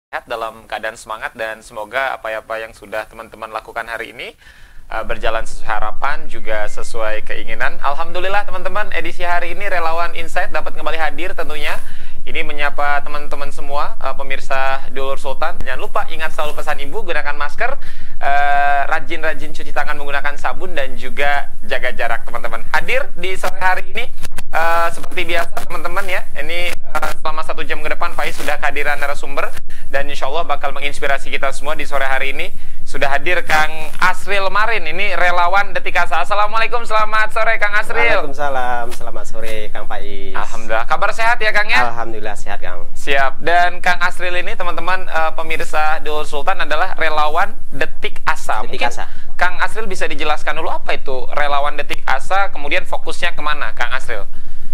sehat, dalam keadaan semangat, dan semoga apa-apa yang sudah teman-teman lakukan hari ini berjalan sesuai harapan, juga sesuai keinginan. Alhamdulillah teman-teman, edisi hari ini Relawan Insight dapat kembali hadir tentunya. Ini menyapa teman-teman semua, pemirsa Dulur Sultan. Jangan lupa ingat selalu pesan ibu, gunakan masker, rajin-rajin cuci tangan menggunakan sabun, dan juga jaga jarak teman-teman. Hadir di sore hari ini, seperti biasa teman-teman ya, ini selama 1 jam ke depan Faiz sudah kehadiran narasumber, dan insya Allah bakal menginspirasi kita semua di sore hari ini. Sudah hadir Kang Asril Marin, ini relawan Detik Asa. Assalamualaikum, selamat sore Kang Asril. Waalaikumsalam, selamat sore Kang Faiz. Alhamdulillah, kabar sehat ya Kang ya? Alhamdulillah sehat Kang. Siap, dan Kang Asril ini teman-teman pemirsa Dulur Sultan adalah relawan Detik Asa. Detik Asa. Kang Asril bisa dijelaskan dulu apa itu relawan Detik Asa, kemudian fokusnya kemana Kang Asril?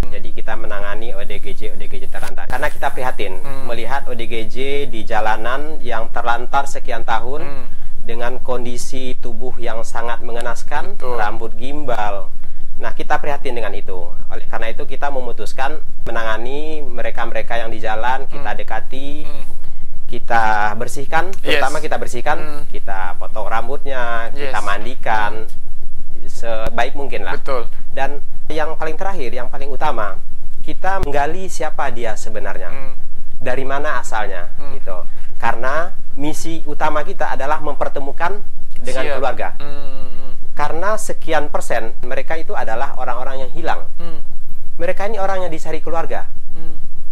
Jadi kita menangani ODGJ terlantar. Karena kita prihatin melihat ODGJ di jalanan yang terlantar sekian tahun dengan kondisi tubuh yang sangat mengenaskan, rambut gimbal. Nah, kita prihatin dengan itu. Oleh karena itu kita memutuskan menangani mereka-mereka yang di jalan, kita dekati, kita bersihkan, terutama kita bersihkan, kita potong rambutnya, kita mandikan sebaik mungkin lah. Betul. Dan yang paling terakhir, yang paling utama, kita menggali siapa dia sebenarnya, dari mana asalnya, gitu. Karena misi utama kita adalah mempertemukan dengan keluarga. Karena sekian persen mereka itu adalah orang-orang yang hilang. Mereka ini orang yang dicari keluarga.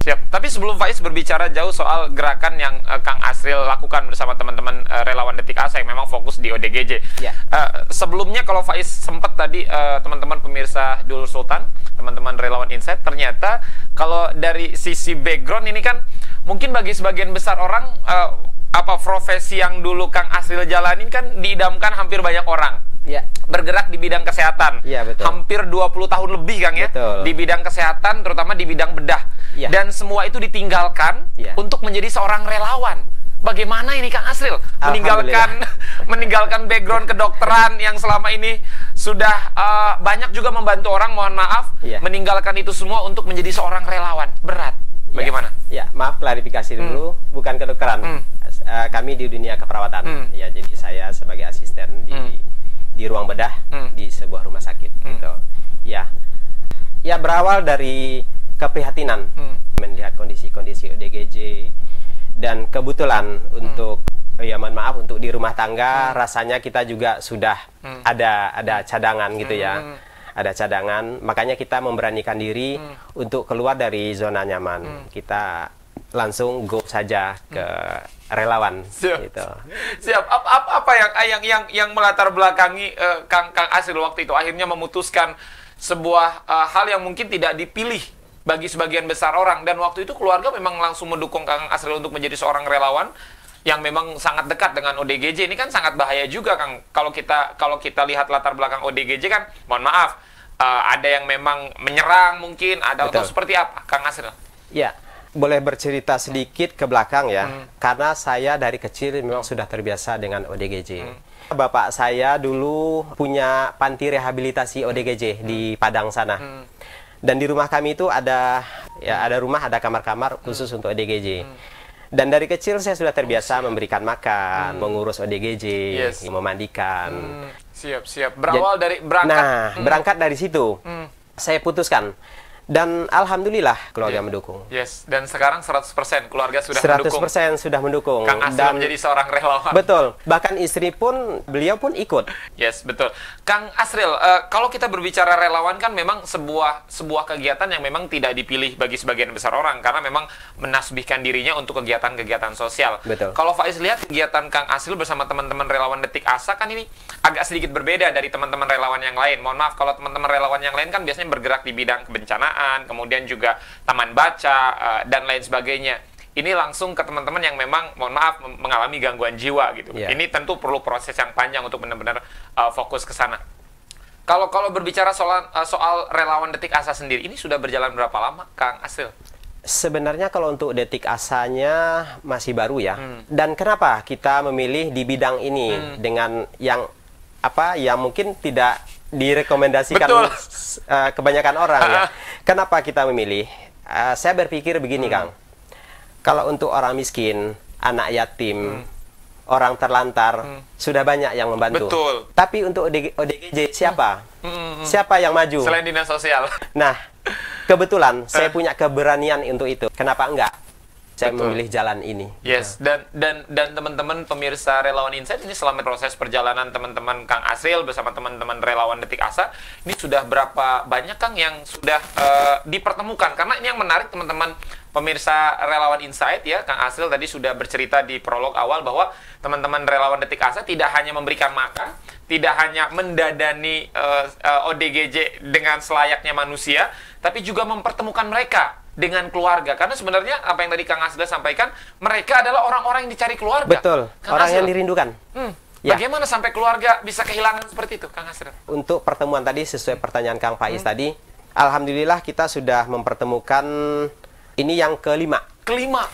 Siap. Tapi sebelum Faiz berbicara jauh soal gerakan yang Kang Asril lakukan bersama teman-teman relawan Detik Asa yang memang fokus di ODGJ. Sebelumnya kalau Faiz sempat tadi teman-teman pemirsa Dulur Sultan, teman-teman relawan Insight, ternyata kalau dari sisi background ini kan mungkin bagi sebagian besar orang profesi yang dulu Kang Asril jalanin kan diidamkan hampir banyak orang. Bergerak di bidang kesehatan. Betul. Hampir 20 tahun lebih Kang ya. Betul. Di bidang kesehatan, terutama di bidang bedah. Dan semua itu ditinggalkan untuk menjadi seorang relawan. Bagaimana ini Kang Asril meninggalkan background kedokteran yang selama ini sudah banyak juga membantu orang, mohon maaf, meninggalkan itu semua untuk menjadi seorang relawan. Berat. Bagaimana? Maaf, klarifikasi dulu, bukan kedokteran. Kami di dunia keperawatan. Jadi saya sebagai asisten di ruang bedah di sebuah rumah sakit, gitu. Ya berawal dari keprihatinan melihat kondisi-kondisi ODGJ, dan kebetulan untuk mohon maaf, untuk di rumah tangga rasanya kita juga sudah ada cadangan gitu ya. Ada cadangan, makanya kita memberanikan diri untuk keluar dari zona nyaman. Kita langsung go saja ke relawan. Gitu. Siap. Apa yang melatar belakangi Kang Asril waktu itu akhirnya memutuskan sebuah hal yang mungkin tidak dipilih bagi sebagian besar orang, dan waktu itu keluarga memang langsung mendukung Kang Asril untuk menjadi seorang relawan yang memang sangat dekat dengan ODGJ. Ini kan sangat bahaya juga Kang. Kalau kita lihat latar belakang ODGJ kan, mohon maaf, ada yang memang menyerang mungkin, atau seperti apa Kang Asril? Boleh bercerita sedikit ke belakang ya, karena saya dari kecil memang sudah terbiasa dengan ODGJ. Bapak saya dulu punya panti rehabilitasi ODGJ di Padang sana. Dan di rumah kami itu ada kamar-kamar khusus untuk ODGJ. Dan dari kecil saya sudah terbiasa memberikan makan, mengurus ODGJ, memandikan. Siap. Berawal dari berangkat. Berangkat dari situ. Saya putuskan. Dan alhamdulillah keluarga mendukung. Dan sekarang 100% keluarga sudah 100% mendukung. 100% sudah mendukung. Kang Asril menjadi seorang relawan. Betul. Bahkan istri pun, beliau pun ikut. Betul. Kang Asril, kalau kita berbicara relawan kan memang sebuah kegiatan yang memang tidak dipilih bagi sebagian besar orang, karena memang menasbihkan dirinya untuk kegiatan-kegiatan sosial. Betul. Kalau Faiz lihat kegiatan Kang Asril bersama teman-teman relawan Detik Asa kan ini agak sedikit berbeda dari teman-teman relawan yang lain. Mohon maaf, kalau teman-teman relawan yang lain kan biasanya bergerak di bidang kebencanaan, kemudian juga taman baca, dan lain sebagainya. Ini langsung ke teman-teman yang memang, mohon maaf, mengalami gangguan jiwa gitu. Ini tentu perlu proses yang panjang untuk benar-benar fokus ke sana. Kalau berbicara soal relawan Detik Asa sendiri, ini sudah berjalan berapa lama Kang Asril? Sebenarnya kalau untuk Detik Asanya masih baru ya. Dan kenapa kita memilih di bidang ini dengan yang mungkin tidak direkomendasikan kebanyakan orang ya. Kenapa kita memilih? Saya berpikir begini Kang, kalau untuk orang miskin anak yatim, orang terlantar, sudah banyak yang membantu. Betul. Tapi untuk ODGJ siapa? Siapa yang maju? Selain dinas sosial. Nah, kebetulan saya punya keberanian untuk itu. Kenapa enggak? Saya Betul. memilih jalan ini. Yes, dan teman-teman pemirsa Relawan Insight ini selama proses perjalanan teman-teman Kang Asril bersama teman-teman Relawan Detik Asa, ini sudah berapa banyak Kang yang sudah dipertemukan? Karena ini yang menarik teman-teman pemirsa Relawan Insight ya, Kang Asril tadi sudah bercerita di prolog awal bahwa teman-teman Relawan Detik Asa tidak hanya memberikan makan, tidak hanya mendadani ODGJ dengan selayaknya manusia, tapi juga mempertemukan mereka dengan keluarga. Karena sebenarnya apa yang tadi Kang Asril sampaikan, mereka adalah orang-orang yang dicari keluarga. Betul, Kang orang Asril, yang dirindukan. Ya. Bagaimana sampai keluarga bisa kehilangan seperti itu, Kang Asril? Untuk pertemuan tadi, sesuai pertanyaan Kang Faiz tadi, alhamdulillah kita sudah mempertemukan ini yang kelima.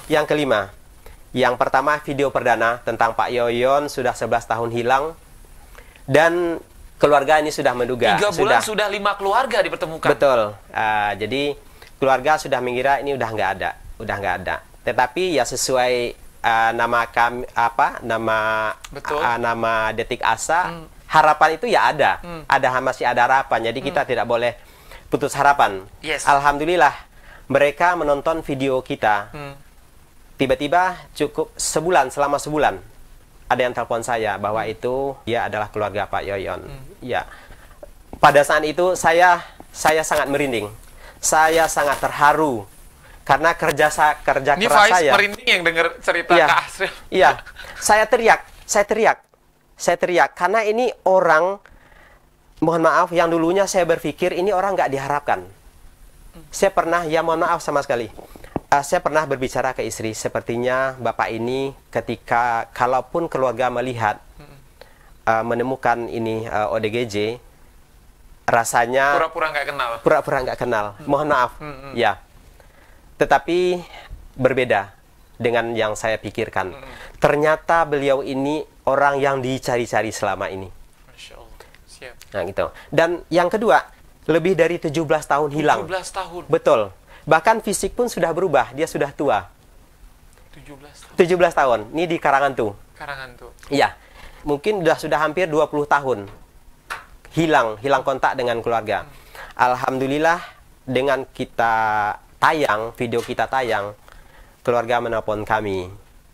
Yang kelima. Yang pertama video perdana tentang Pak Yoyon sudah 11 tahun hilang. Dan keluarga ini sudah menduga. 3 bulan sudah 5 keluarga dipertemukan. Betul. Jadi keluarga sudah mengira ini udah nggak ada. Tetapi ya sesuai nama kami nama Detik Asa, harapan itu ya ada. Masih ada harapan. Jadi kita tidak boleh putus harapan. Yes. Alhamdulillah mereka menonton video kita. Tiba-tiba selama sebulan ada yang telepon saya bahwa itu dia adalah keluarga Pak Yoyon. Ya. Pada saat itu saya sangat merinding. Saya sangat terharu karena kerja keras saya. Ini merinding yang dengar cerita Kak Asril. Iya, saya teriak karena ini orang, mohon maaf, yang dulunya saya berpikir ini orang nggak diharapkan. Saya pernah, ya mohon maaf sama sekali, saya pernah berbicara ke istri, sepertinya bapak ini ketika kalaupun keluarga melihat menemukan ini ODGJ, rasanya pura-pura nggak kenal. Mohon maaf. Ya. Tetapi berbeda dengan yang saya pikirkan. Ternyata beliau ini orang yang dicari-cari selama ini. Masya Allah. Siap. Nah, gitu. Dan yang kedua, lebih dari 17 tahun hilang. 17 tahun. Betul. Bahkan fisik pun sudah berubah, dia sudah tua. 17 tahun. Ini di Karangan tuh. Iya. Mungkin sudah hampir 20 tahun. Hilang kontak dengan keluarga. Alhamdulillah dengan video kita tayang, keluarga menelpon kami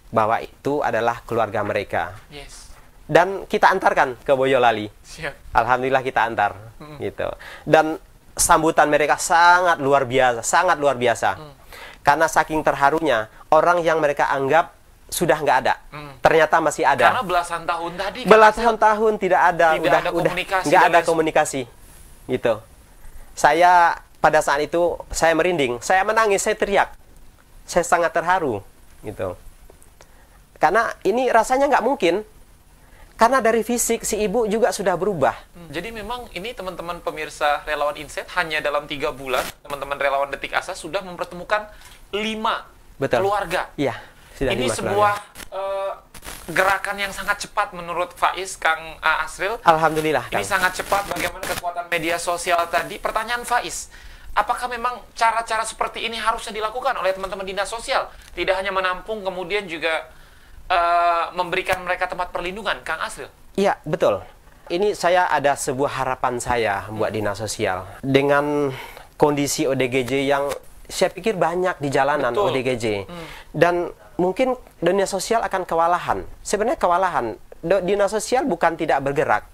bahwa itu adalah keluarga mereka. Yes. Dan kita antarkan ke Boyolali. Siap. Alhamdulillah kita antar gitu. Dan sambutan mereka sangat luar biasa. Karena saking terharunya, orang yang mereka anggap sudah nggak ada, ternyata masih ada. Karena belasan tahun tadi. Belasan tahun tidak ada, nggak ada komunikasi, gitu. Saya pada saat itu saya merinding, saya menangis, saya teriak, saya sangat terharu, gitu. Karena ini rasanya nggak mungkin, karena dari fisik si ibu juga sudah berubah. Jadi memang ini teman-teman pemirsa Relawan Insight hanya dalam 3 bulan teman-teman Relawan Detik Asa sudah mempertemukan 5 keluarga. Iya. Ini sebuah gerakan yang sangat cepat menurut Faiz, Kang Asril. Alhamdulillah. Ini sangat cepat. Bagaimana kekuatan media sosial tadi? Pertanyaan Faiz, apakah memang cara-cara seperti ini harusnya dilakukan oleh teman-teman dinas sosial? Tidak hanya menampung, kemudian juga memberikan mereka tempat perlindungan, Kang Asril? Iya, betul. Ini saya ada sebuah harapan saya buat dinas sosial. Dengan kondisi ODGJ yang saya pikir banyak di jalanan. Betul. ODGJ. Dan mungkin dinas sosial akan kewalahan. Sebenarnya kewalahan. Dinas sosial bukan tidak bergerak.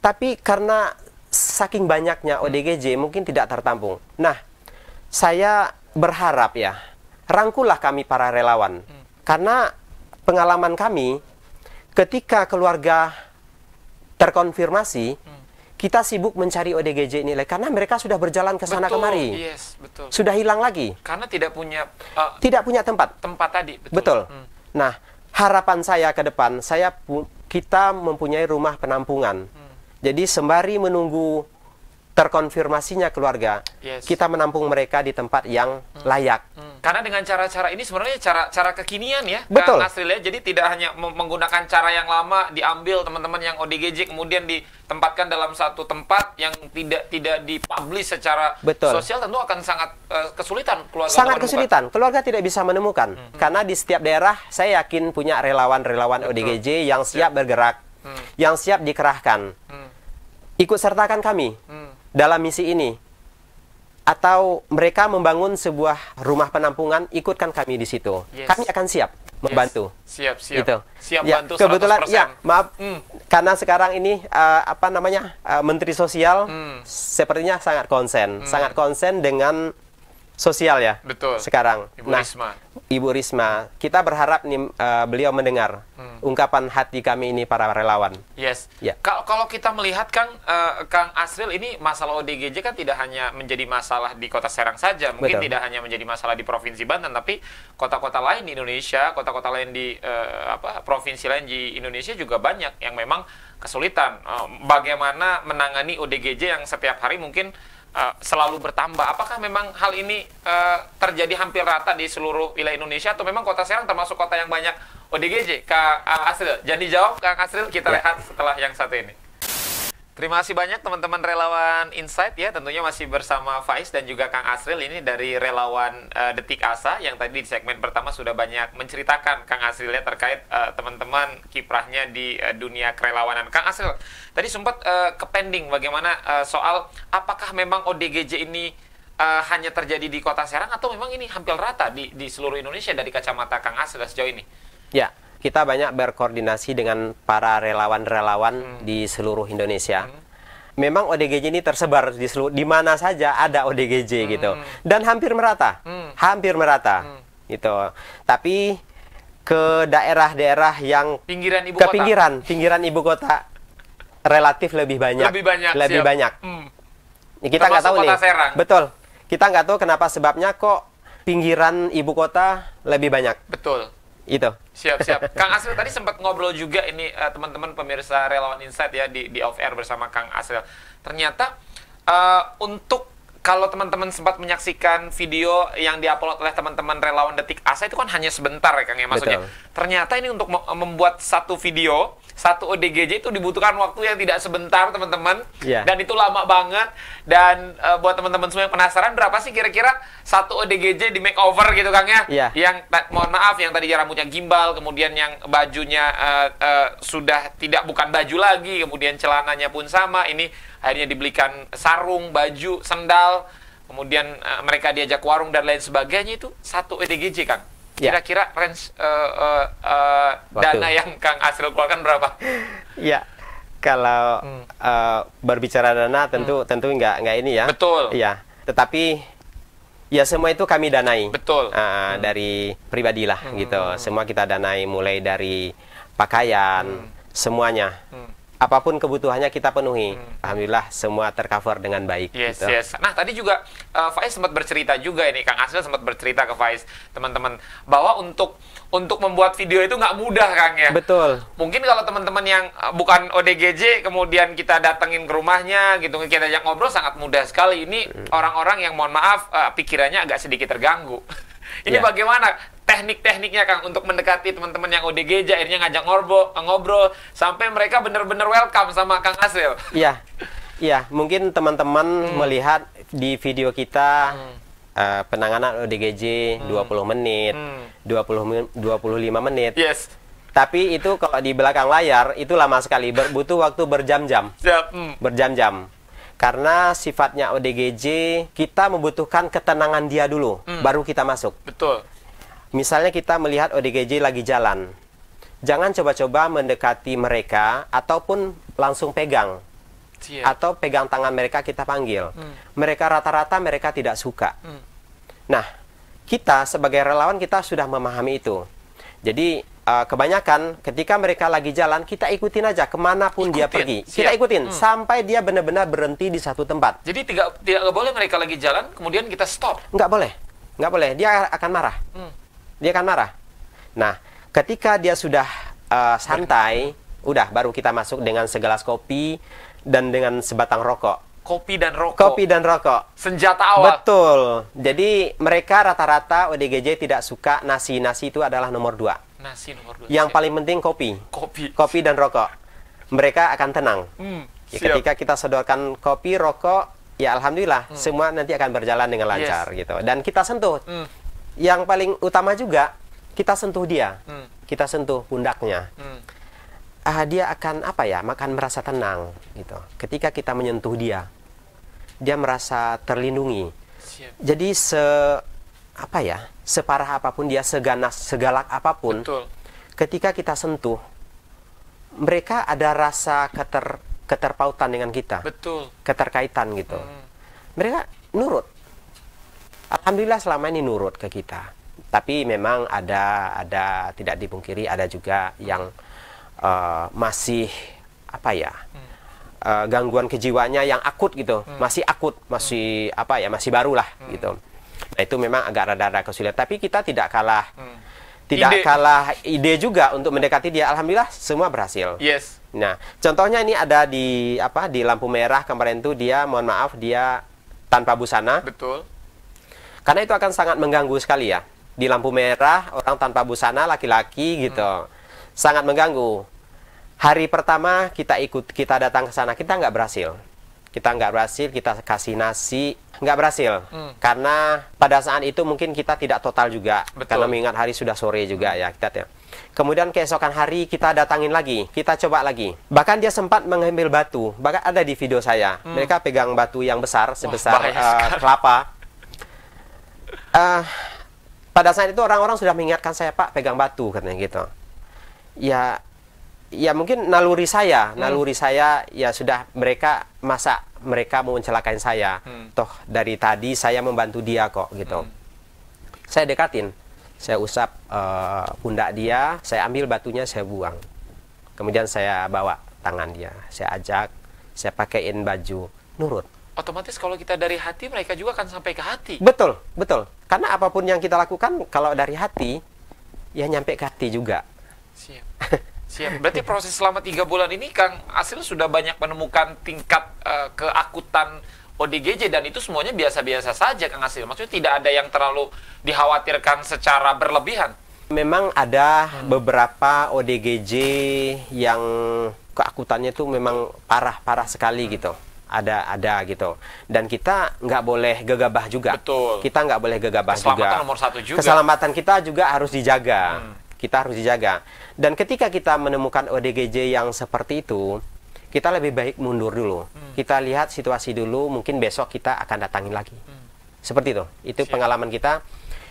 Tapi karena saking banyaknya ODGJ mungkin tidak tertampung. Nah, saya berharap ya, rangkullah kami para relawan. Karena pengalaman kami, ketika keluarga terkonfirmasi, kita sibuk mencari ODGJ nilai karena mereka sudah berjalan ke sana kemari. Yes, betul. Sudah hilang lagi. Karena tidak punya tempat. Tempat tadi, betul. Nah, harapan saya ke depan, kita mempunyai rumah penampungan. Jadi sembari menunggu terkonfirmasinya keluarga, kita menampung mereka di tempat yang layak. Karena dengan cara-cara ini sebenarnya cara kekinian ya, Betul. Kang Asril ya. Jadi tidak hanya menggunakan cara yang lama, diambil teman-teman yang ODGJ kemudian ditempatkan dalam satu tempat yang tidak dipublish secara Betul. sosial, tentu akan sangat kesulitan keluarga. Sangat kesulitan. Keluarga tidak bisa menemukan. Karena di setiap daerah saya yakin punya relawan-relawan ODGJ yang siap bergerak, yang siap dikerahkan. Ikut sertakan kami dalam misi ini. Atau mereka membangun sebuah rumah penampungan, ikutkan kami di situ. Yes. Kami akan siap membantu. Siap. Gitu. Siap Ya, bantu 100%. kebetulan ya, maaf, karena sekarang ini Menteri Sosial sepertinya sangat konsen dengan sosial ya. Betul. Sekarang. Ibu Risma. Ibu Risma, kita berharap nih beliau mendengar ungkapan hati kami ini para relawan. Yes. Ya. Kalau kita melihat Kang Asril, ini masalah ODGJ kan tidak hanya menjadi masalah di Kota Serang saja, mungkin Betul. tidak hanya menjadi masalah di Provinsi Banten, tapi kota-kota lain di Indonesia, kota-kota lain di provinsi lain di Indonesia juga banyak yang memang kesulitan. Bagaimana menangani ODGJ yang setiap hari mungkin selalu bertambah. Apakah memang hal ini terjadi hampir rata di seluruh wilayah Indonesia, atau memang Kota Serang termasuk kota yang banyak ODGJ? Kang Asril, jangan dijawab Kang Asril, kita rehat setelah yang satu ini. Terima kasih banyak teman-teman relawan Insight ya, tentunya masih bersama Faiz dan juga Kang Asril ini dari relawan Detik Asa yang tadi di segmen pertama sudah banyak menceritakan Kang Asril ya terkait teman-teman kiprahnya di dunia kerelawanan. Kang Asril, tadi sempat kepending bagaimana soal apakah memang ODGJ ini hanya terjadi di Kota Serang atau memang ini hampir rata di seluruh Indonesia dari kacamata Kang Asril sejauh ini? Ya, kita banyak berkoordinasi dengan para relawan-relawan di seluruh Indonesia. Memang ODGJ ini tersebar di mana saja ada ODGJ gitu. Dan hampir merata. Hampir merata. Gitu. Tapi ke daerah-daerah yang Pinggiran ibu ke kota. pinggiran ibu kota relatif lebih banyak. Lebih banyak. Kita nggak tahu Kota nih. Serang. Betul. Kita nggak tahu kenapa sebabnya kok pinggiran ibu kota lebih banyak. Betul. Itu. Siap. Kang Asril tadi sempat ngobrol juga ini teman-teman pemirsa relawan Insight ya di off air bersama Kang Asril. Ternyata untuk kalau teman-teman sempat menyaksikan video yang diupload oleh teman-teman relawan Detik Asa itu kan hanya sebentar ya Kang ya maksudnya. Betul. Ternyata ini untuk membuat satu video, satu ODGJ itu dibutuhkan waktu yang tidak sebentar teman-teman. Yeah. Dan itu lama banget. Dan buat teman-teman semua yang penasaran berapa sih kira-kira satu ODGJ di makeover gitu Kang ya? Yeah. Yang mohon maaf yang tadi rambutnya gimbal, kemudian yang bajunya sudah bukan baju lagi, kemudian celananya pun sama, ini akhirnya dibelikan sarung, baju, sendal, kemudian mereka diajak warung dan lain sebagainya, itu satu ODGJ Kang. Ya. Kira-kira range dana yang Kang Asril keluarkan berapa? Ya, kalau berbicara dana tentu nggak ini ya. Betul. Iya, tetapi ya semua itu kami danai. Betul. Dari pribadi lah gitu. Semua kita danai mulai dari pakaian, semuanya. Apapun kebutuhannya kita penuhi. Alhamdulillah semua tercover dengan baik. Yes, gitu. yes. Nah, tadi juga Faiz sempat bercerita juga ini, Kang Asril sempat bercerita ke Faiz, teman-teman, bahwa untuk membuat video itu nggak mudah, Kang ya. Betul. Mungkin kalau teman-teman yang bukan ODGJ, kemudian kita datengin ke rumahnya, gitu, kita ajak ngobrol sangat mudah sekali. Ini orang-orang yang mohon maaf pikirannya agak sedikit terganggu. Ini bagaimana teknik-tekniknya Kang untuk mendekati teman-teman yang ODGJ, akhirnya ngajak ngobrol sampai mereka benar-benar welcome sama Kang Asril. Iya. Iya, mungkin teman-teman melihat di video kita penanganan ODGJ 20 menit, 25 menit. Yes. Tapi itu kalau di belakang layar itu lama sekali, butuh waktu berjam-jam. Siap. Berjam-jam. Karena sifatnya ODGJ, kita membutuhkan ketenangan dia dulu, baru kita masuk. Betul. Misalnya kita melihat ODGJ lagi jalan. Jangan coba-coba mendekati mereka ataupun langsung pegang. Siap. Atau pegang tangan mereka kita panggil. Mereka rata-rata mereka tidak suka. Nah, kita sebagai relawan kita sudah memahami itu. Jadi kebanyakan ketika mereka lagi jalan, kita ikutin aja kemanapun dia pergi. Kita ikutin sampai dia benar-benar berhenti di satu tempat. Jadi tidak boleh mereka lagi jalan kemudian kita stop. Nggak boleh, nggak boleh. Dia akan marah. Dia akan marah. Nah, ketika dia sudah santai, udah baru kita masuk dengan segelas kopi dan dengan sebatang rokok. Kopi dan rokok. Kopi dan rokok. Senjata awal. Betul. Jadi mereka rata-rata ODGJ tidak suka nasi. Nasi itu adalah nomor 2. Nasi nomor 2. Yang paling penting kopi. Kopi dan rokok. Mereka akan tenang. Ketika kita sodorkan kopi, rokok, ya alhamdulillah semua nanti akan berjalan dengan lancar gitu. Dan kita sentuh. Yang paling utama juga kita sentuh dia. Kita sentuh pundaknya. Dia akan akan merasa tenang gitu. Ketika kita menyentuh dia merasa terlindungi. Jadi separah apapun dia, seganas, segalak apapun, ketika kita sentuh, mereka ada rasa keterpautan dengan kita, keterkaitan gitu. Mereka nurut. Alhamdulillah selama ini nurut ke kita. Tapi memang ada tidak dipungkiri ada juga yang masih gangguan kejiwaannya yang akut gitu, masih akut, masih baru lah gitu. Nah, itu memang agak rada-rada kesulitan. Tapi kita tidak kalah ide juga untuk mendekati dia. Alhamdulillah semua berhasil. Nah, contohnya ini ada di lampu merah kemarin tuh dia, mohon maaf, dia tanpa busana. Karena itu akan sangat mengganggu sekali ya. Di lampu merah orang tanpa busana, laki-laki gitu, sangat mengganggu. Hari pertama kita datang ke sana, kita nggak berhasil. Kita kasih nasi, nggak berhasil. Karena pada saat itu mungkin kita tidak total juga. Karena mengingat hari sudah sore juga ya. Kemudian keesokan hari kita datangin lagi, kita coba lagi. Bahkan dia sempat mengambil batu. Bahkan ada di video saya. Mereka pegang batu yang besar, sebesar kelapa. Pada saat itu orang-orang sudah mengingatkan saya, Pak, pegang batu, katanya gitu. Ya mungkin naluri saya ya sudah, mereka mau mencelakai saya. Toh dari tadi saya membantu dia kok gitu. Saya dekatin, saya usap pundak dia, saya ambil batunya, saya buang. Kemudian saya bawa tangan dia, saya ajak, saya pakaiin baju, nurut. Otomatis kalau kita dari hati, mereka juga akan sampai ke hati. Betul. Karena apapun yang kita lakukan kalau dari hati, ya nyampe ke hati juga. Siap. Berarti proses selama 3 bulan ini Kang Asil sudah banyak menemukan tingkat keakutan ODGJ, dan itu semuanya biasa-biasa saja Kang Asil. Maksudnya tidak ada yang terlalu dikhawatirkan secara berlebihan. Memang ada beberapa ODGJ yang keakutannya itu memang parah sekali gitu. Ada gitu. Dan kita nggak boleh gegabah juga. Kita nggak boleh gegabah juga. Keselamatan nomor 1 juga. Keselamatan kita juga harus dijaga. Kita harus dijaga. Dan ketika kita menemukan ODGJ yang seperti itu, kita lebih baik mundur dulu. Kita lihat situasi dulu, mungkin besok kita akan datangin lagi. Seperti itu. Itu pengalaman kita.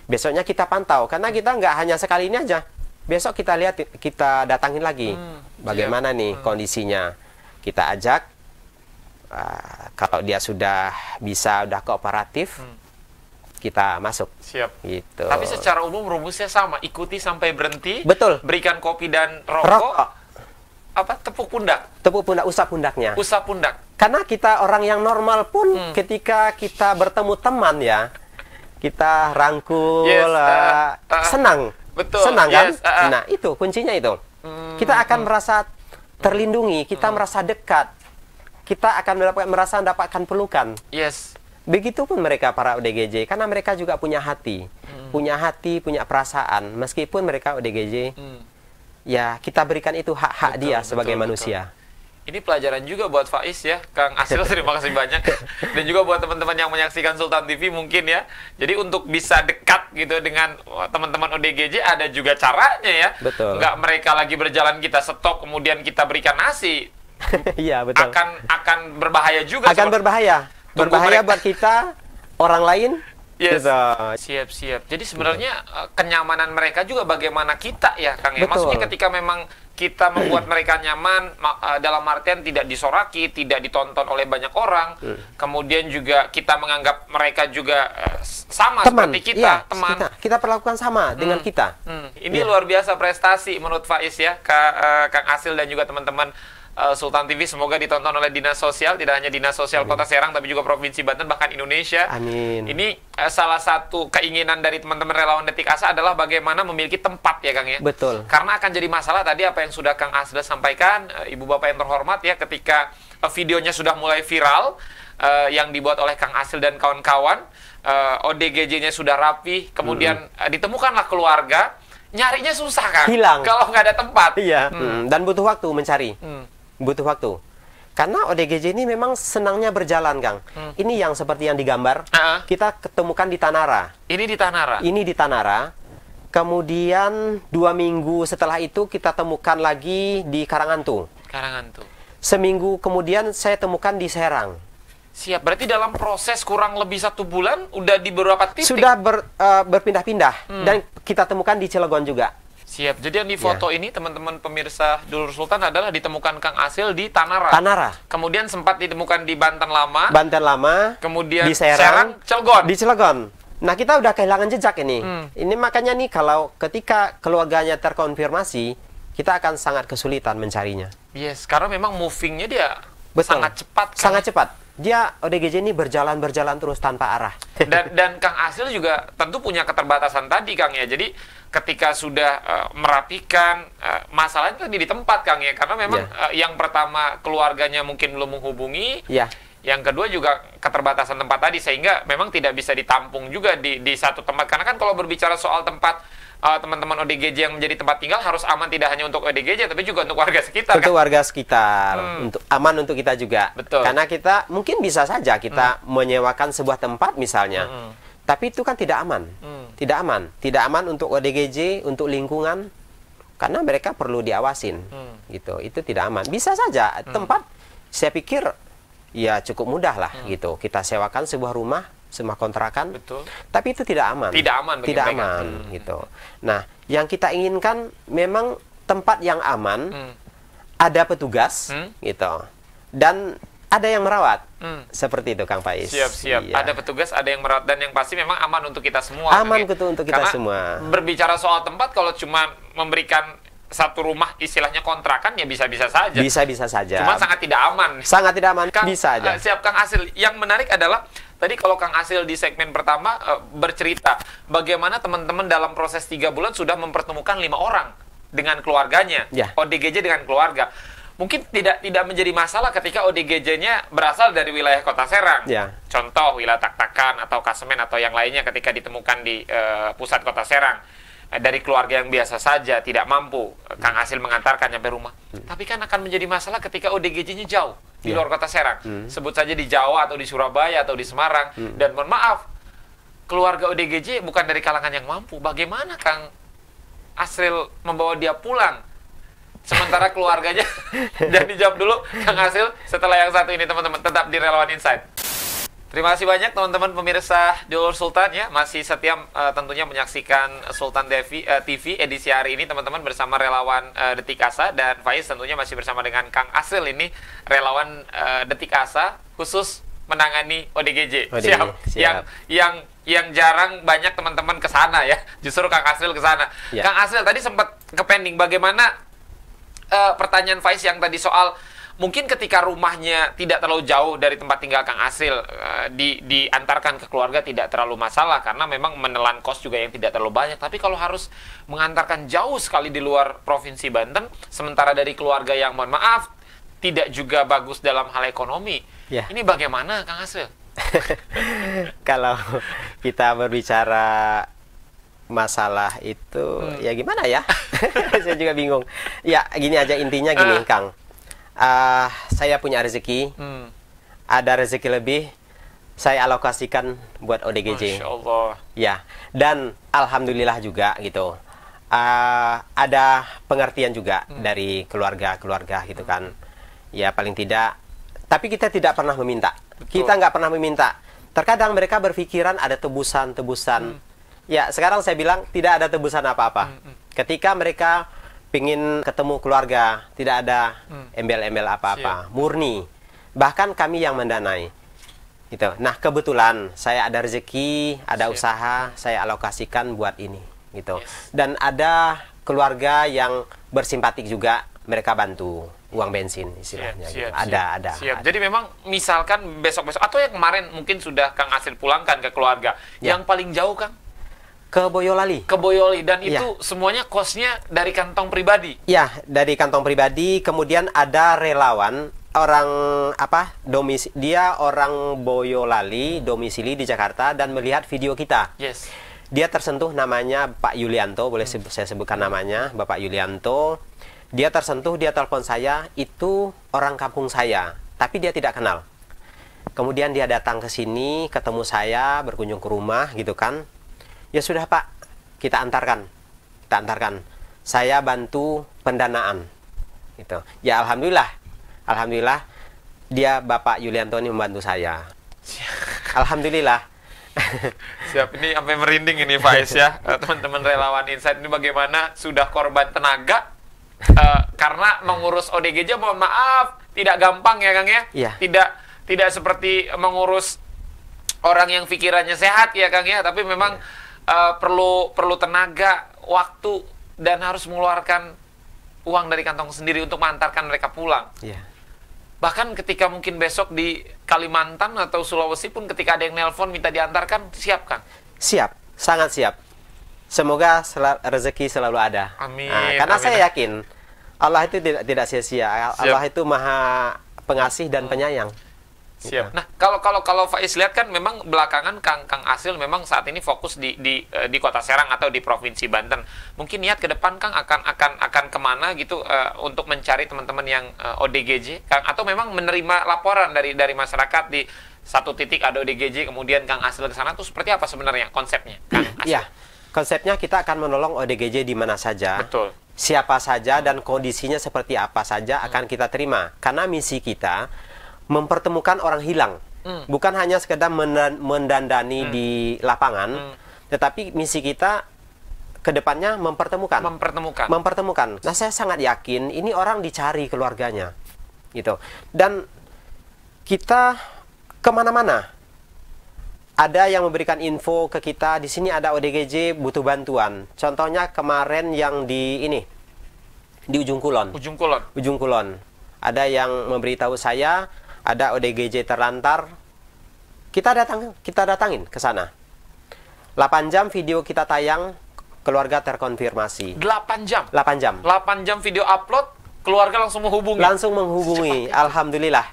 Besoknya kita pantau, karena kita nggak hanya sekali ini aja. Besok kita lihat, kita datangin lagi. Bagaimana nih kondisinya. Kita ajak, kalau dia sudah bisa, udah kooperatif, kita masuk. Gitu. Tapi secara umum rumusnya sama, ikuti sampai berhenti. Betul. Berikan kopi dan rokok. Tepuk pundak. Usap pundaknya. Usap pundak. Karena kita orang yang normal pun ketika kita bertemu teman ya, kita rangkul, senang. Senang kan? Nah, itu kuncinya itu. Kita akan merasa terlindungi, kita merasa dekat. Kita akan merasa mendapatkan pelukan. Begitupun mereka para ODGJ, karena mereka juga punya hati, punya perasaan. Meskipun mereka ODGJ, ya kita berikan itu hak-hak dia sebagai manusia. Ini pelajaran juga buat Faiz ya, Kang Asil, terima kasih banyak. Dan juga buat teman-teman yang menyaksikan Sultan TV mungkin ya. Jadi untuk bisa dekat gitu dengan teman-teman ODGJ ada juga caranya ya. Nggak mereka lagi berjalan kita stop, kemudian kita berikan nasi. Iya betul. Akan berbahaya juga. Berbahaya buat kita, orang lain. Gitu. Siap. Jadi sebenarnya kenyamanan mereka juga bagaimana kita ya Kang ya. Maksudnya ketika memang kita membuat mereka nyaman, dalam artian tidak disoraki, tidak ditonton oleh banyak orang, kemudian juga kita menganggap mereka juga sama teman, seperti kita, teman. Kita perlakukan sama dengan kita. Ini luar biasa prestasi menurut Faiz ya, Kang Asil dan juga teman-teman Sultan TV. Semoga ditonton oleh Dinas Sosial, tidak hanya Dinas Sosial Kota Serang, tapi juga Provinsi Banten, bahkan Indonesia. Amin. Ini salah satu keinginan dari teman-teman relawan Detik Asa adalah bagaimana memiliki tempat ya Kang ya. Betul. Karena akan jadi masalah tadi apa yang sudah Kang Asda sampaikan, Ibu Bapak yang terhormat ya, ketika videonya sudah mulai viral, yang dibuat oleh Kang Asil dan kawan-kawan. ODGJ-nya sudah rapi, kemudian ditemukanlah keluarga, nyarinya susah kan? Hilang. Kalau nggak ada tempat. Iya. Dan butuh waktu mencari. Butuh waktu. Karena ODGJ ini memang senangnya berjalan, Kang. Ini yang seperti yang digambar, kita ketemukan di Tanara. Ini di Tanara? Ini di Tanara. Kemudian 2 minggu setelah itu kita temukan lagi di Karangantu. Karangantu. Seminggu kemudian saya temukan di Serang. Siap, berarti dalam proses kurang lebih 1 bulan udah di beberapa titik. Sudah berpindah-pindah dan kita temukan di Cilegon juga. Siap, jadi yang di foto ini teman-teman pemirsa Dulur Sultan adalah ditemukan Kang Asil di Tanara. Tanara. Kemudian sempat ditemukan di Banten Lama. Banten Lama. Kemudian di Serang, Cilegon. Di Cilegon. Nah, kita udah kehilangan jejak ini. Ini makanya nih kalau ketika keluarganya terkonfirmasi, kita akan sangat kesulitan mencarinya. Yes, karena memang movingnya dia Betul. sangat cepat. Kan? Sangat cepat. Dia ODGJ ini berjalan terus tanpa arah. Dan Kang Asil juga tentu punya keterbatasan tadi, Kang ya. Jadi ketika sudah merapikan, masalahnya tadi di tempat, Kang ya. Karena memang yang pertama keluarganya mungkin belum menghubungi. Yang kedua juga keterbatasan tempat tadi, sehingga memang tidak bisa ditampung juga di satu tempat. Karena kan kalau berbicara soal tempat, teman-teman ODGJ yang menjadi tempat tinggal harus aman tidak hanya untuk ODGJ tapi juga untuk warga sekitar. Untuk kan? warga sekitar, untuk aman untuk kita juga. Betul. Karena kita mungkin bisa saja kita menyewakan sebuah tempat misalnya, tapi itu kan tidak aman, tidak aman untuk ODGJ, untuk lingkungan, karena mereka perlu diawasin, gitu. Itu tidak aman. Bisa saja tempat, saya pikir ya cukup mudah lah, gitu. Kita sewakan sebuah rumah, sebuah kontrakan, betul. Tapi itu tidak aman. Tidak aman, tidak aman, gitu. Nah, yang kita inginkan memang tempat yang aman, ada petugas, gitu, dan ada yang merawat, seperti itu, Kang Faiz. Siap. Iya. Ada petugas, ada yang merawat, dan yang pasti memang aman untuk kita semua. Aman untuk kita semua. Berbicara soal tempat, kalau cuma memberikan satu rumah istilahnya kontrakan ya bisa-bisa saja. Bisa-bisa saja. Cuma sangat tidak aman. Sangat tidak aman. Kang, bisa aja. Siap, Kang Asil. Yang menarik adalah tadi kalau Kang Asil di segmen pertama bercerita bagaimana teman-teman dalam proses 3 bulan sudah mempertemukan 5 orang dengan keluarganya. ODGJ dengan keluarga. Mungkin tidak menjadi masalah ketika ODGJ-nya berasal dari wilayah Kota Serang. Contoh wilayah Tak-Takan atau Kasemen atau yang lainnya ketika ditemukan di pusat Kota Serang. Dari keluarga yang biasa saja, tidak mampu Kang Asil mengantarkan sampai rumah. Tapi kan akan menjadi masalah ketika ODGJ-nya jauh di luar Kota Serang. Sebut saja di Jawa atau di Surabaya atau di Semarang. Dan mohon maaf, keluarga ODGJ bukan dari kalangan yang mampu. Bagaimana Kang Asil membawa dia pulang? Sementara keluarganya. Dan dijawab dulu Kang Asil setelah yang satu ini, teman-teman. Tetap di Relawan Insight. Terima kasih banyak teman-teman pemirsa Dulur Sultan ya, masih setia tentunya menyaksikan Sultan TV edisi hari ini, teman-teman, bersama relawan Detik Asa, dan Faiz tentunya masih bersama dengan Kang Asil ini, relawan Detik Asa khusus menangani ODGJ. Siap. Yang jarang banyak teman-teman ke sana ya. Justru Kang Asil ke sana. Kang Asil tadi sempat kepending bagaimana pertanyaan Faiz yang tadi soal mungkin ketika rumahnya tidak terlalu jauh dari tempat tinggal Kang Asil, diantarkan ke keluarga tidak terlalu masalah karena memang menelan kos juga yang tidak terlalu banyak. Tapi kalau harus mengantarkan jauh sekali di luar Provinsi Banten, sementara dari keluarga yang mohon maaf tidak juga bagus dalam hal ekonomi, ini bagaimana Kang Asil? Kalau kita berbicara masalah itu, ya gimana ya? Saya juga bingung. Ya gini aja intinya gini, Kang. Saya punya rezeki, ada rezeki lebih, saya alokasikan buat ODGJ. Masya Allah. Ya, dan alhamdulillah juga gitu. Ada pengertian juga dari keluarga-keluarga gitu kan. Ya paling tidak, tapi kita tidak pernah meminta. Betul. Kita nggak pernah meminta. Terkadang mereka berpikiran ada tebusan-tebusan. Ya sekarang saya bilang tidak ada tebusan apa-apa. Ketika mereka pingin ketemu keluarga, tidak ada embel-embel apa-apa, murni. Bahkan kami yang mendanai. Gitu. Nah, kebetulan saya ada rezeki, ada usaha, saya alokasikan buat ini, gitu. Dan ada keluarga yang bersimpatik juga, mereka bantu uang bensin istilahnya. Gitu. Ada. Jadi memang misalkan besok-besok atau yang kemarin mungkin sudah Kang Asil pulangkan ke keluarga, yang paling jauh Kang? Ke Boyolali. Ke Boyolali, dan itu semuanya kosnya dari kantong pribadi. Ya, dari kantong pribadi. Kemudian ada relawan orang apa? Dia orang Boyolali, domisili di Jakarta dan melihat video kita. Yes. Dia tersentuh, namanya Pak Yulianto, boleh saya sebutkan namanya, Bapak Yulianto. Dia tersentuh, dia telepon saya, itu orang kampung saya, tapi dia tidak kenal. Kemudian dia datang ke sini, ketemu saya, berkunjung ke rumah gitu kan. Ya sudah Pak, kita antarkan. Saya bantu pendanaan. Gitu. Ya alhamdulillah dia Bapak Yulianto ini membantu saya. Alhamdulillah. Siap, ini sampai merinding ini Faiz ya. Teman-teman relawan Insight ini bagaimana sudah korban tenaga karena mengurus ODGJ, mohon maaf, tidak gampang ya Kang ya. Iya. Tidak seperti mengurus orang yang pikirannya sehat ya Kang ya, tapi memang perlu tenaga, waktu, dan harus mengeluarkan uang dari kantong sendiri untuk mengantarkan mereka pulang. Iya. Bahkan ketika mungkin besok di Kalimantan atau Sulawesi pun ketika ada yang nelpon minta diantarkan, siap Kang? Siap, sangat siap. Semoga rezeki selalu ada. Amin. Karena amin. saya yakin Allah itu tidak sia-sia. Allah itu maha pengasih dan penyayang. Siap. Nah, kalau Faiz lihat kan memang belakangan Kang Asil memang saat ini fokus di Kota Serang atau di Provinsi Banten. Mungkin niat ke depan Kang akan kemana gitu untuk mencari teman-teman yang ODGJ, Kang, atau memang menerima laporan dari masyarakat di satu titik ada ODGJ, kemudian Kang Asil ke sana, tuh seperti apa sebenarnya konsepnya, Kang Asil? Iya. Konsepnya kita akan menolong ODGJ di mana saja. Betul. Siapa saja dan kondisinya seperti apa saja akan kita terima. Karena misi kita mempertemukan orang hilang, bukan hanya sekedar mendandani di lapangan, tetapi misi kita ke depannya mempertemukan. Nah, saya sangat yakin ini orang dicari keluarganya, gitu. Dan kita kemana-mana ada yang memberikan info ke kita, di sini ada ODGJ butuh bantuan. Contohnya kemarin yang di Ujung Kulon. Ada yang memberitahu saya ada ODGJ terlantar, kita datangin ke sana. 8 jam video kita tayang, keluarga terkonfirmasi. 8 jam? 8 jam. 8 jam video upload, keluarga langsung menghubungi. Alhamdulillah.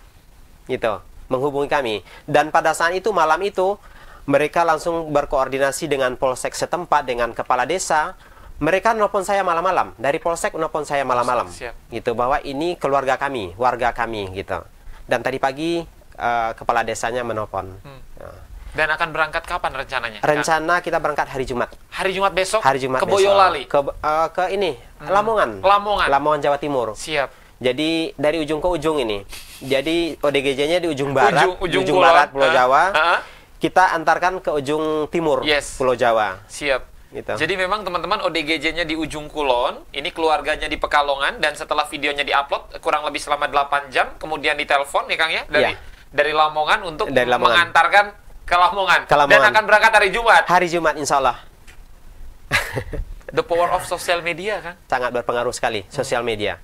Gitu, menghubungi kami. Dan pada saat itu, malam itu, mereka langsung berkoordinasi dengan polsek setempat, dengan kepala desa. Mereka nelpon saya malam-malam. Dari polsek nelpon saya malam-malam. Gitu, bahwa ini keluarga kami, warga kami, gitu. Dan tadi pagi kepala desanya menelpon. Dan akan berangkat kapan rencananya? Rencana kita berangkat hari Jumat. Hari Jumat besok? Hari Jumat ke Boyolali? Ke ini, Lamongan. Lamongan, Jawa Timur. Siap. Jadi dari ujung ke ujung ini. Jadi ODGJ-nya di ujung barat, ujung barat Pulau Jawa. Kita antarkan ke ujung timur Pulau Jawa. Siap. Gitu. Jadi memang teman-teman ODGJ-nya di ujung Kulon, ini keluarganya di Pekalongan, dan setelah videonya diupload kurang lebih selama 8 jam, kemudian ditelepon ya Kang ya, dari Lamongan untuk mengantarkan ke Lamongan. Dan akan berangkat hari Jumat. Hari Jumat insya Allah. The power of social media kan? Sangat berpengaruh sekali, sosial media.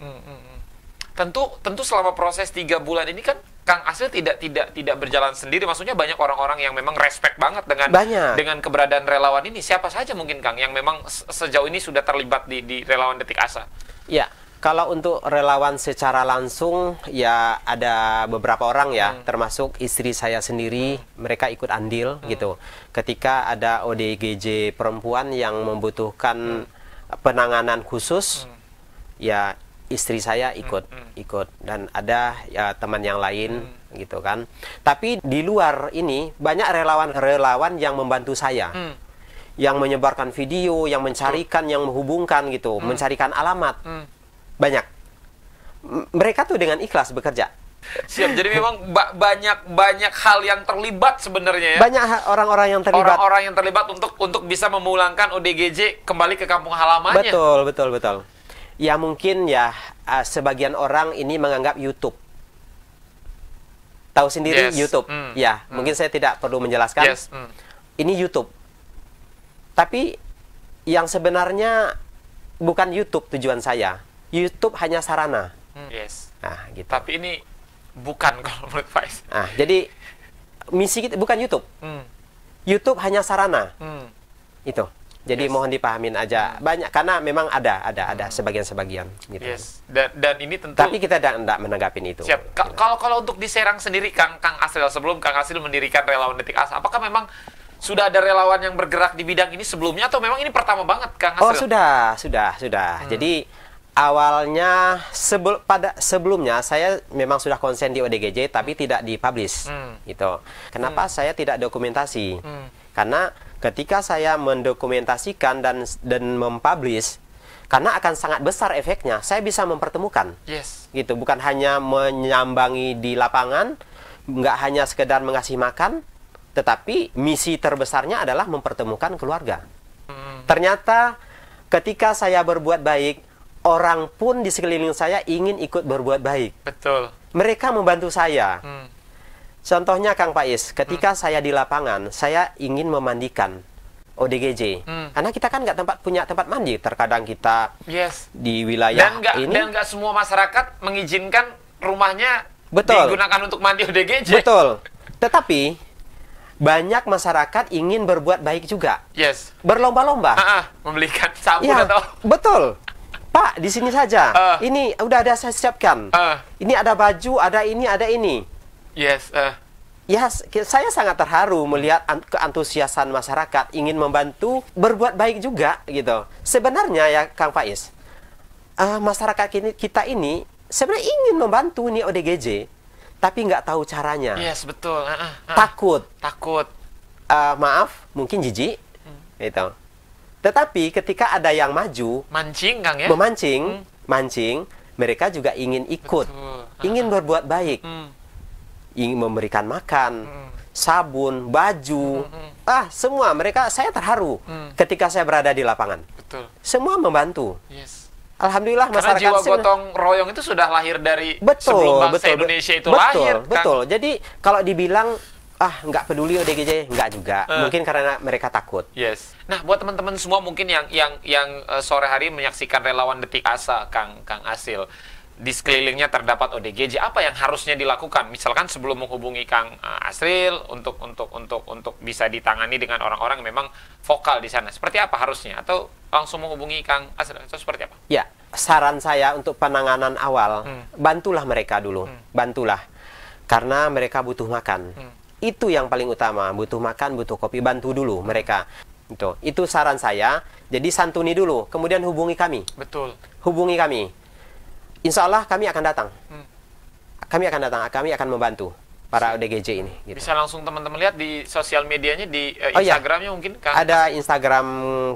Tentu selama proses 3 bulan ini kan Kang Asil tidak berjalan sendiri. Maksudnya banyak orang-orang yang memang respect banget dengan keberadaan relawan ini. Siapa saja mungkin Kang yang memang sejauh ini sudah terlibat di relawan Detik Asa? Ya, kalau untuk relawan secara langsung ya ada beberapa orang ya, termasuk istri saya sendiri, mereka ikut andil gitu. Ketika ada ODGJ perempuan yang membutuhkan penanganan khusus, ya istri saya ikut dan ada ya teman yang lain gitu kan. Tapi di luar ini banyak relawan yang membantu saya, yang menyebarkan video, yang mencarikan, yang menghubungkan gitu, mencarikan alamat. Banyak. Mereka tuh dengan ikhlas bekerja. Siap. Jadi memang banyak hal yang terlibat sebenarnya ya. Banyak orang-orang yang terlibat. Orang-orang yang terlibat untuk bisa memulangkan ODGJ kembali ke kampung halamannya. Betul. Ya mungkin ya sebagian orang ini menganggap YouTube. Tahu sendiri YouTube. Ya, mungkin saya tidak perlu menjelaskan. Ini YouTube. Tapi yang sebenarnya bukan YouTube tujuan saya. YouTube hanya sarana. Nah, gitu. Tapi ini bukan kalau menurut Faiz. Nah, jadi misi kita bukan YouTube. YouTube hanya sarana. Itu. Jadi mohon dipahamin aja. Banyak karena memang ada sebagian-sebagian gitu. Yes. Dan ini tentu. Tapi kita tidak menanggapin itu. Siap. Kalau untuk di Serang sendiri, Kang Asril, sebelum Kang Asril mendirikan Relawan Detik Asa, apakah memang sudah ada relawan yang bergerak di bidang ini sebelumnya atau memang ini pertama banget, Kang Asril? Oh, sudah. Jadi awalnya sebelumnya saya memang sudah konsen di ODGJ tapi tidak dipublish gitu. Kenapa saya tidak dokumentasi? Karena ketika saya mendokumentasikan dan mempublish, karena akan sangat besar efeknya, saya bisa mempertemukan. Yes. Gitu, bukan hanya menyambangi di lapangan, nggak hanya sekedar mengasih makan, tetapi misi terbesarnya adalah mempertemukan keluarga. Ternyata ketika saya berbuat baik, orang pun di sekeliling saya ingin ikut berbuat baik. Betul. Mereka membantu saya. Contohnya Kang Faiz, ketika saya di lapangan, saya ingin memandikan ODGJ. Karena kita kan nggak punya tempat mandi. Terkadang kita di wilayah ini. Dan nggak semua masyarakat mengizinkan rumahnya digunakan untuk mandi ODGJ. Betul. Tetapi banyak masyarakat ingin berbuat baik juga. Yes. Berlomba-lomba. Membelikan sabun atau... Betul. Pak, di sini saja. Ini udah ada saya siapkan. Ini ada baju, ada ini, ada ini. Yes. Ya, saya sangat terharu melihat keantusiasan masyarakat ingin membantu berbuat baik juga gitu. Sebenarnya ya Kang Faiz, masyarakat kita ini sebenarnya ingin membantu nih ODGJ, tapi nggak tahu caranya. Yes, betul. Takut. Maaf, mungkin jijik, gitu. Tetapi ketika ada yang maju, mancing, Kang ya, mancing, mereka juga ingin ikut, ingin berbuat baik. Ingin memberikan makan, sabun, baju, semua mereka. Saya terharu ketika saya berada di lapangan. Betul. Semua membantu. Yes. Alhamdulillah karena masyarakat jiwa gotong royong itu sudah lahir dari sebelum bangsa Indonesia itu lahir. Betul. Jadi kalau dibilang nggak peduli ODGJ, nggak juga. Mungkin karena mereka takut. Yes. Nah, buat teman-teman semua mungkin yang sore hari menyaksikan Relawan Detik Asa, Kang Asril, di sekelilingnya terdapat ODGJ, apa yang harusnya dilakukan? Misalkan sebelum menghubungi Kang Asril untuk bisa ditangani dengan orang-orang yang memang vokal di sana. Seperti apa harusnya? Atau langsung menghubungi Kang Asril? Atau seperti apa? Ya, saran saya untuk penanganan awal, bantulah mereka dulu. Bantulah. Karena mereka butuh makan. Itu yang paling utama. Butuh makan, butuh kopi, bantu dulu mereka. Itu saran saya. Jadi santuni dulu, kemudian hubungi kami. Betul. Hubungi kami. Insya Allah kami akan datang. Kami akan membantu para ODGJ ini. Gitu. Bisa langsung teman-teman lihat di sosial medianya, di Instagramnya mungkin, Kang? Ada Instagram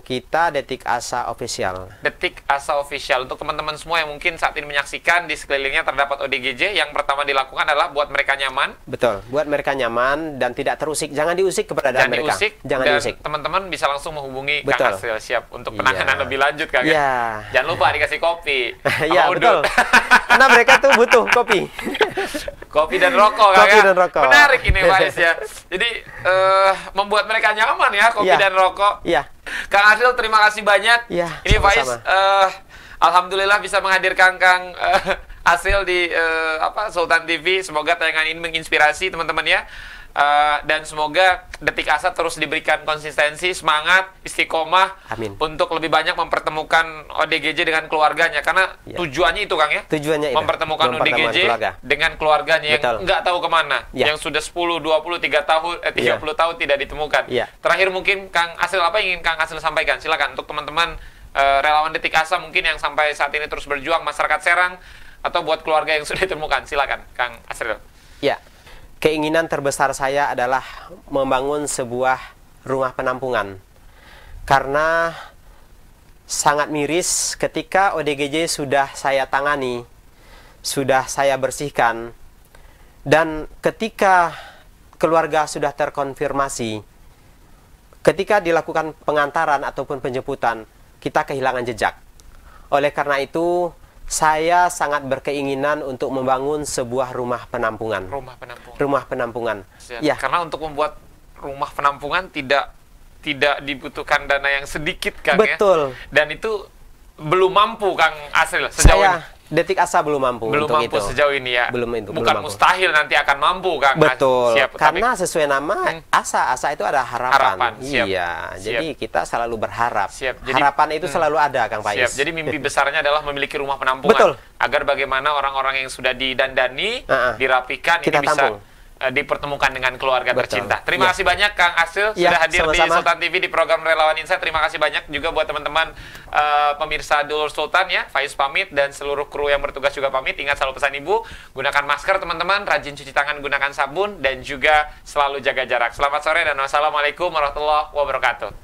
kita, Detik Asa Official. Detik Asa Official. Untuk teman-teman semua yang mungkin saat ini menyaksikan di sekelilingnya terdapat ODGJ, yang pertama dilakukan adalah buat mereka nyaman. Betul, buat mereka nyaman dan tidak terusik. Jangan diusik keberadaan mereka. Jangan diusik. Teman-teman bisa langsung menghubungi Kang Asril, siap untuk penanganan lebih lanjut, Kang. Jangan lupa dikasih kopi. Iya, betul. Karena mereka tuh butuh kopi. Kopi dan rokok, Kang. Kopi dan rokok. Menarik ini, Faiz ya. Jadi membuat mereka nyaman ya, kopi dan rokok. Iya. Kang Asril, terima kasih banyak. Ini Faiz, alhamdulillah bisa menghadirkan Kang Asril di Sultan TV. Semoga tayangan ini menginspirasi teman-teman ya. Dan semoga Detik Asa terus diberikan konsistensi, semangat, istiqomah. Amin. Untuk lebih banyak mempertemukan ODGJ dengan keluarganya, karena tujuannya itu, Kang ya. Tujuannya itu. Mempertemukan ODGJ dengan keluarganya yang nggak tahu kemana, yang sudah 10, 20, 30 tahun tidak ditemukan. Terakhir mungkin Kang Asril, apa yang ingin Kang Asril sampaikan? Silakan untuk teman-teman relawan Detik Asa mungkin yang sampai saat ini terus berjuang, masyarakat Serang, atau buat keluarga yang sudah ditemukan. Silakan Kang Asril. Ya. Keinginan terbesar saya adalah membangun sebuah rumah penampungan. Karena sangat miris ketika ODGJ sudah saya tangani, sudah saya bersihkan, dan ketika keluarga sudah terkonfirmasi, ketika dilakukan pengantaran ataupun penjemputan, kita kehilangan jejak. Oleh karena itu, saya sangat berkeinginan untuk membangun sebuah rumah penampungan. Rumah penampungan. Ya. Karena untuk membuat rumah penampungan tidak dibutuhkan dana yang sedikit, Kang. Betul. Ya. Dan itu belum mampu, Kang Asril, sejauh ini. detik asa belum mampu Belum untuk mampu itu. sejauh ini ya. Belum itu, Bukan belum mampu. mustahil nanti akan mampu, Kang. Betul. Siap, Karena sesuai nama asa itu ada harapan. Siap. Iya. Jadi kita selalu berharap. Siap. Jadi, harapan itu selalu ada, Kang Faiz. Siap. Jadi mimpi besarnya adalah memiliki rumah penampungan. Betul. Agar bagaimana orang-orang yang sudah didandani, dirapikan, kita ini bisa tampung. Dipertemukan dengan keluarga Betul. tercinta. Terima kasih banyak Kang Asil sudah hadir sama-sama. di Sultan TV di program Relawan Insight. Terima kasih banyak juga buat teman-teman pemirsa Dulur Sultan ya. Faiz pamit dan seluruh kru yang bertugas juga pamit. Ingat selalu pesan Ibu, gunakan masker teman-teman, rajin cuci tangan, gunakan sabun dan juga selalu jaga jarak. Selamat sore dan wassalamualaikum warahmatullahi wabarakatuh.